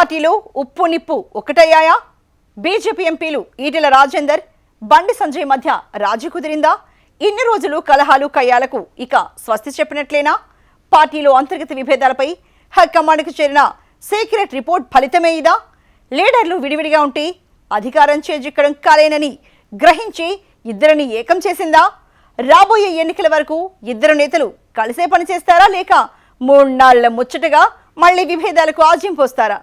పార్టీలో ఉప్పు నిప్పు ఒకటయ్యాయా? బీజేపీ ఎంపీలు ఈటెల రాజేందర్, బండి సంజయ్ మధ్య రాజీ కుదిరిందా? ఇన్ని రోజులు కలహాలు కయ్యాలకు ఇక స్వస్తి చెప్పినట్లేనా? పార్టీలో అంతర్గత విభేదాలపై హైకమాండ్కు చేరిన సీక్రెట్ రిపోర్ట్ ఫలితమే ఇదా? లీడర్లు విడివిడిగా ఉంటే అధికారం చేజిక్కడం కాలేనని గ్రహించి ఇద్దరిని ఏకం చేసిందా? రాబోయే ఎన్నికల వరకు ఇద్దరు నేతలు కలిసే పనిచేస్తారా, లేక మూడ్నాళ్ల ముచ్చటగా మళ్లీ విభేదాలకు ఆజింపోస్తారా?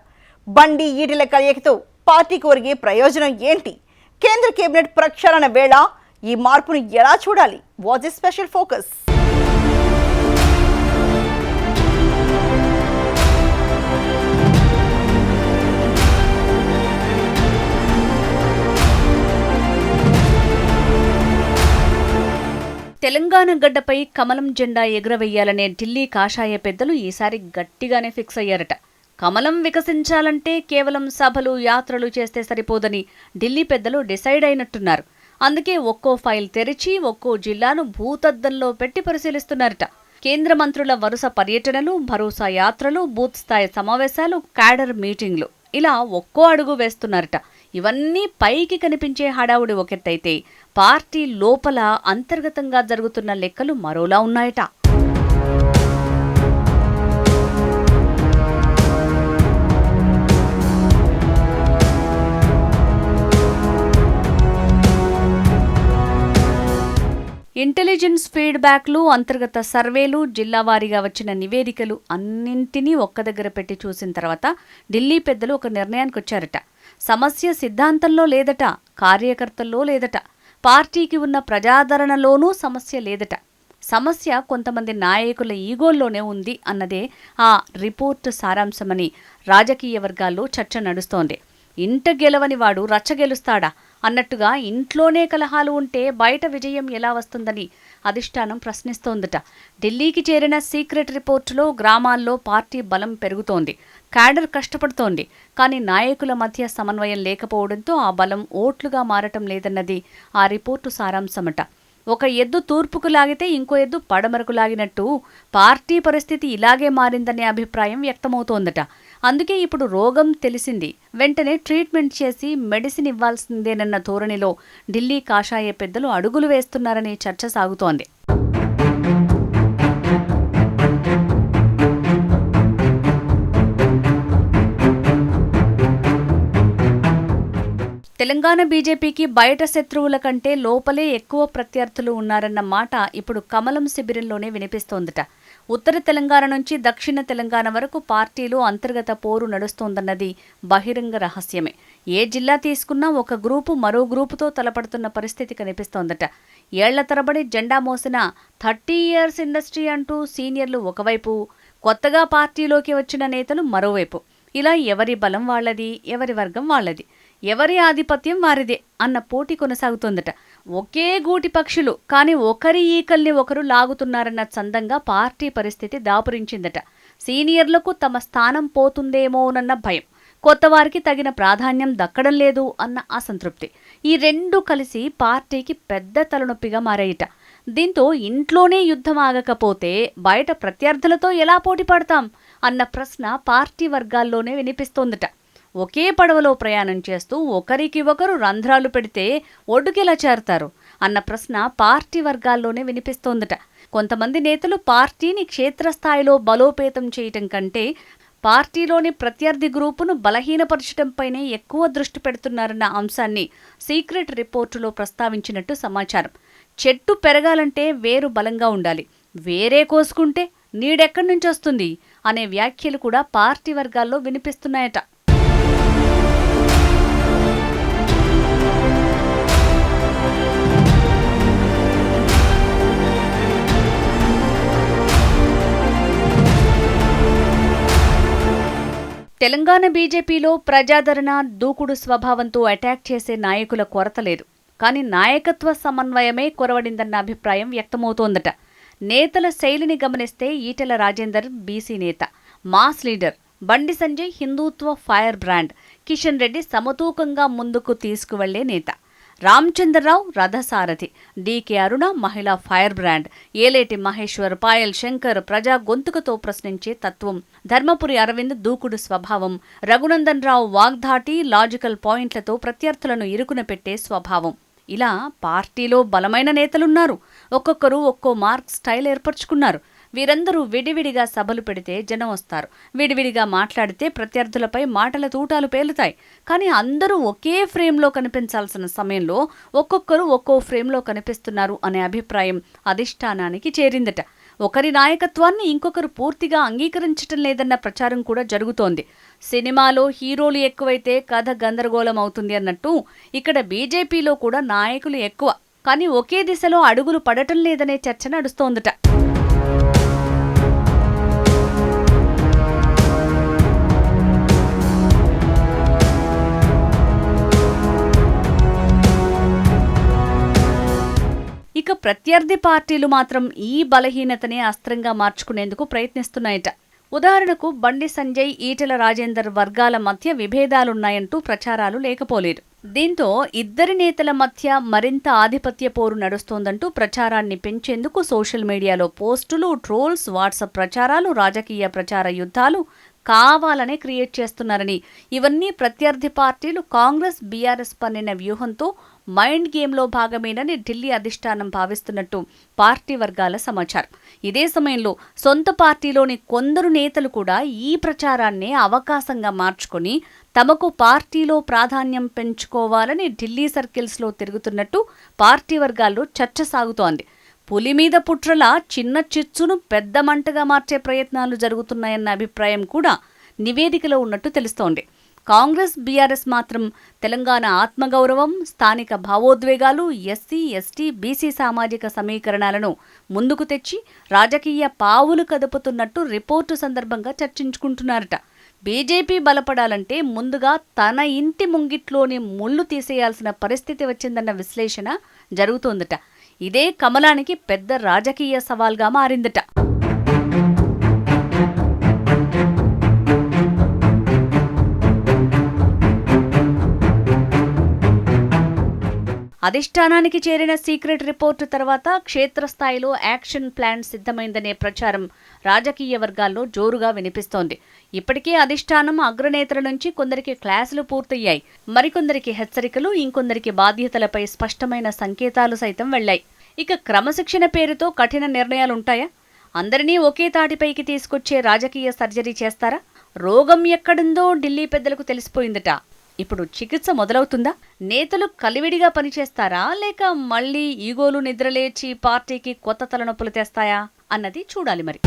బండి ఈటెల కలయికతో పార్టీకి ఒరిగే ప్రయోజనం ఏంటి? కేంద్ర కేబినెట్ ప్రక్షాళన వేళ ఈ మార్పును ఎలా చూడాలి? What is special focus? Telangana గడ్డపై కమలం జెండా ఎగురవేయాలనే ఢిల్లీ కాషాయ పెద్దలు ఈసారి గట్టిగానే ఫిక్స్ అయ్యారట. కమలం వికసించాలంటే కేవలం సభలు, యాత్రలు చేస్తే సరిపోదని ఢిల్లీ పెద్దలు డిసైడ్ అయినట్టున్నారు. అందుకే ఒక్కో ఫైల్ తెరిచి ఒక్కో జిల్లాను భూతద్దంలో పెట్టి పరిశీలిస్తున్నారట. కేంద్ర మంత్రుల వరుస పర్యటనలు, భరోసా యాత్రలు, బూత్ స్థాయి సమావేశాలు, క్యాడర్ మీటింగ్లు, ఇలా ఒక్కో అడుగు వేస్తున్నారట. ఇవన్నీ పైకి కనిపించే హడావుడి ఒకెత్తైతే పార్టీ లోపల అంతర్గతంగా జరుగుతున్న లెక్కలు మరోలా ఉన్నాయట. ఇంటెలిజెన్స్ ఫీడ్బ్యాక్లు, అంతర్గత సర్వేలు, జిల్లావారీగా వచ్చిన నివేదికలు అన్నింటినీ ఒక్క దగ్గర పెట్టి చూసిన తర్వాత ఢిల్లీ పెద్దలు ఒక నిర్ణయానికి వచ్చారట. సమస్య సిద్ధాంతంలో లేదట, కార్యకర్తల్లో లేదట, పార్టీకి ఉన్న ప్రజాదరణలోనూ సమస్య లేదట. సమస్య కొంతమంది నాయకుల ఈగోల్లోనే ఉంది అన్నదే ఆ రిపోర్టు సారాంశమని రాజకీయ వర్గాల్లో చర్చ నడుస్తోంది. ఇంట గెలవని వాడు రచ్చ గెలుస్తాడా అన్నట్టుగా ఇంట్లోనే కలహాలు ఉంటే బయట విజయం ఎలా వస్తుందని అధిష్టానం ప్రశ్నిస్తోందట. ఢిల్లీకి చేరిన సీక్రెట్ రిపోర్టులో గ్రామాల్లో పార్టీ బలం పెరుగుతోంది, క్యాడర్ కష్టపడుతోంది. కానీ నాయకుల మధ్య సమన్వయం లేకపోవడంతో ఆ బలం ఓట్లుగా మారటం లేదన్నది ఆ రిపోర్టు సారాంశమట. ఒక ఎద్దు తూర్పుకు లాగితే ఇంకో ఎద్దు పడమరకు లాగినట్టు పార్టీ పరిస్థితి ఇలాగే మారిందనే అభిప్రాయం వ్యక్తమవుతోందట. అందుకే ఇప్పుడు రోగం తెలిసింది, వెంటనే ట్రీట్మెంట్ చేసి మెడిసిన్ ఇవ్వాల్సిందేనన్న ధోరణిలో ఢిల్లీ కాషాయ పెద్దలు అడుగులు వేస్తున్నారనే చర్చ సాగుతోంది. తెలంగాణ బీజేపీకి బయట శత్రువుల కంటే లోపలే ఎక్కువ ప్రత్యర్థులు ఉన్నారన్న మాట ఇప్పుడు కమలం శిబిరంలోనే వినిపిస్తోందట. ఉత్తర తెలంగాణ నుంచి దక్షిణ తెలంగాణ వరకు పార్టీలో అంతర్గత పోరు నడుస్తోందన్నది బహిరంగ రహస్యమే. ఏ జిల్లా తీసుకున్నా ఒక గ్రూపు మరో గ్రూపుతో తలపడుతున్న పరిస్థితి కనిపిస్తోందట. ఏళ్ల తరబడి జెండా మోసిన 30 years ఇండస్ట్రీ అంటూ సీనియర్లు ఒకవైపు, కొత్తగా పార్టీలోకి వచ్చిన నేతలు మరోవైపు, ఇలా ఎవరి బలం వాళ్లది, ఎవరి వర్గం వాళ్లది, ఎవరి ఆధిపత్యం వారిదే అన్న పోటీ కొనసాగుతోందట. ఒకే గూటి పక్షులు, కానీ ఒకరి ఈకల్ని ఒకరు లాగుతున్నారన్న చందంగా పార్టీ పరిస్థితి దాపురించిందట. సీనియర్లకు తమ స్థానం పోతుందేమోనన్న భయం, కొత్తవారికి తగిన ప్రాధాన్యం దక్కడం లేదు అన్న అసంతృప్తి, ఈ రెండు కలిసి పార్టీకి పెద్ద తలనొప్పిగా మారాయిట. దీంతో ఇంట్లోనే యుద్ధం ఆగకపోతే బయట ప్రత్యర్థులతో ఎలా పోటీ పడతాం అన్న ప్రశ్న పార్టీ వర్గాల్లోనే వినిపిస్తోందట. ఒకే పడవలో ప్రయాణం చేస్తూ ఒకరికి ఒకరు రంధ్రాలు పెడితే ఒడ్డుకెలా చేరతారు అన్న ప్రశ్న పార్టీ వర్గాల్లోనే వినిపిస్తోందట. కొంతమంది నేతలు పార్టీని క్షేత్రస్థాయిలో బలోపేతం చేయటం కంటే పార్టీలోని ప్రత్యర్థి గ్రూపును బలహీనపరచడంపైనే ఎక్కువ దృష్టి పెడుతున్నారన్న అంశాన్ని సీక్రెట్ రిపోర్టులో ప్రస్తావించినట్టు సమాచారం. చెట్టు పెరగాలంటే వేరు బలంగా ఉండాలి, వేరే కోసుకుంటే నీడెక్కడి నుంచి వస్తుంది అనే వ్యాఖ్యలు కూడా పార్టీ వర్గాల్లో వినిపిస్తున్నాయట. తెలంగాణ బీజేపీలో ప్రజాదరణ, దూకుడు స్వభావంతో అటాక్ చేసే నాయకుల కొరత లేదు. కానీ నాయకత్వ సమన్వయమే కొరవడిందన్న అభిప్రాయం వ్యక్తమవుతోందట. నేతల శైలిని గమనిస్తే ఈటెల రాజేందర్ బీసీ నేత, mass leader, Bandi Sanjay Hindutva fire brand, Kishan Reddy సమతూకంగా ముందుకు తీసుకువెళ్లే నేత, రామచంద్రరావు రథసారథి, డీకే అరుణ మహిళా ఫైర్ బ్రాండ్, ఏలేటి మహేశ్వర్, పాయల్ శంకర్ ప్రజా గొంతుకతో ప్రశ్నించే తత్వం, ధర్మపురి అరవింద్ దూకుడు స్వభావం, రఘునందన్ రావు వాగ్ధాటి లాజికల్ పాయింట్లతో ప్రత్యర్థులను ఇరుకున పెట్టే స్వభావం. ఇలా పార్టీలో బలమైన నేతలున్నారు. ఒక్కొక్కరు ఒక్కో మార్క్ స్టైల్ ఏర్పరచుకున్నారు. వీరందరూ విడివిడిగా సభలు పెడితే జనం వస్తారు. విడివిడిగా మాట్లాడితే ప్రత్యర్థులపై మాటల తూటాలు పేలుతాయి. కానీ అందరూ ఒకే ఫ్రేమ్లో కనిపించాల్సిన సమయంలో ఒక్కొక్కరు ఒక్కో ఫ్రేమ్లో కనిపిస్తున్నారు అనే అభిప్రాయం అధిష్టానానికి చేరిందట. ఒకరి నాయకత్వాన్ని ఇంకొకరు పూర్తిగా అంగీకరించటం లేదన్న ప్రచారం కూడా జరుగుతోంది. సినిమాలో హీరోలు ఎక్కువైతే కథ గందరగోళం అవుతుంది అన్నట్టు ఇక్కడ బీజేపీలో కూడా నాయకులు ఎక్కువ, కానీ ఒకే దిశలో అడుగులు పడటం లేదనే చర్చ నడుస్తోందట. ఇక ప్రత్యర్థి పార్టీలు మాత్రం ఈ బలహీనతనే అస్త్రంగా మార్చుకునేందుకు ప్రయత్నిస్తున్నాయట. ఉదాహరణకు బండి సంజయ్, ఈటెల రాజేందర్ వర్గాల మధ్య విభేదాలున్నాయంటూ ప్రచారాలు లేకపోలేదు. దీంతో ఇద్దరి నేతల మధ్య మరింత ఆధిపత్య పోరు నడుస్తోందంటూ ప్రచారాన్ని పెంచేందుకు సోషల్ మీడియాలో పోస్టులు, ట్రోల్స్, వాట్సాప్ ప్రచారాలు, రాజకీయ ప్రచార యుద్ధాలు కావాలనే క్రియేట్ చేస్తున్నారని, ఇవన్నీ ప్రత్యర్థి పార్టీలు కాంగ్రెస్, బీఆర్ఎస్ పన్నిన వ్యూహంతో మైండ్ గేమ్లో భాగమేనని ఢిల్లీ అధిష్టానం భావిస్తున్నట్టు పార్టీ వర్గాల సమాచారం. ఇదే సమయంలో సొంత పార్టీలోని కొందరు నేతలు కూడా ఈ ప్రచారాన్నే అవకాశంగా మార్చుకొని తమకు పార్టీలో ప్రాధాన్యం పెంచుకోవాలని ఢిల్లీ సర్కిల్స్లో తిరుగుతున్నట్టు పార్టీ వర్గాల్లో చర్చ సాగుతోంది. పులి మీద పుట్రలా చిన్న చిచ్చును పెద్ద మంటగా మార్చే ప్రయత్నాలు జరుగుతున్నాయన్న అభిప్రాయం కూడా నివేదికలో ఉన్నట్టు తెలుస్తోంది. కాంగ్రెస్, బీఆర్ఎస్ మాత్రం తెలంగాణ ఆత్మగౌరవం, స్థానిక భావోద్వేగాలు, ఎస్సీ, ఎస్టీ, బీసీ సామాజిక సమీకరణాలను ముందుకు తెచ్చి రాజకీయ పావులు కదుపుతున్నట్టు రిపోర్టు సందర్భంగా చర్చించుకుంటున్నారట. బీజేపీ బలపడాలంటే ముందుగా తన ఇంటి ముంగిట్లోని ముళ్ళు తీసేయాల్సిన పరిస్థితి వచ్చిందన్న విశ్లేషణ జరుగుతోందట. ఇదే కమలానికి పెద్ద రాజకీయ సవాల్గా మారిందట. అధిష్టానానికి చేరిన సీక్రెట్ రిపోర్టు తర్వాత క్షేత్రస్థాయిలో యాక్షన్ ప్లాన్ సిద్ధమైందనే ప్రచారం రాజకీయ వర్గాల్లో జోరుగా వినిపిస్తోంది. ఇప్పటికే అధిష్టానం అగ్రనేతల నుంచి కొందరికి క్లాసులు పూర్తయ్యాయి. మరికొందరికి హెచ్చరికలు, ఇంకొందరికి బాధ్యతలపై స్పష్టమైన సంకేతాలు సైతం వెళ్లాయి. ఇక క్రమశిక్షణ పేరుతో కఠిన నిర్ణయాలుంటాయా? అందరినీ ఒకే తాటిపైకి తీసుకొచ్చే రాజకీయ సర్జరీ చేస్తారా? రోగం ఎక్కడుందో ఢిల్లీ పెద్దలకు తెలిసిపోయిందట. ఇప్పుడు చికిత్స మొదలవుతుందా? నేతలు కలివిడిగా పనిచేస్తారా, లేక మళ్లీ ఈగోలు నిద్రలేచి పార్టీకి కొత్త తలనొప్పులు తెస్తాయా అన్నది చూడాలి మరి.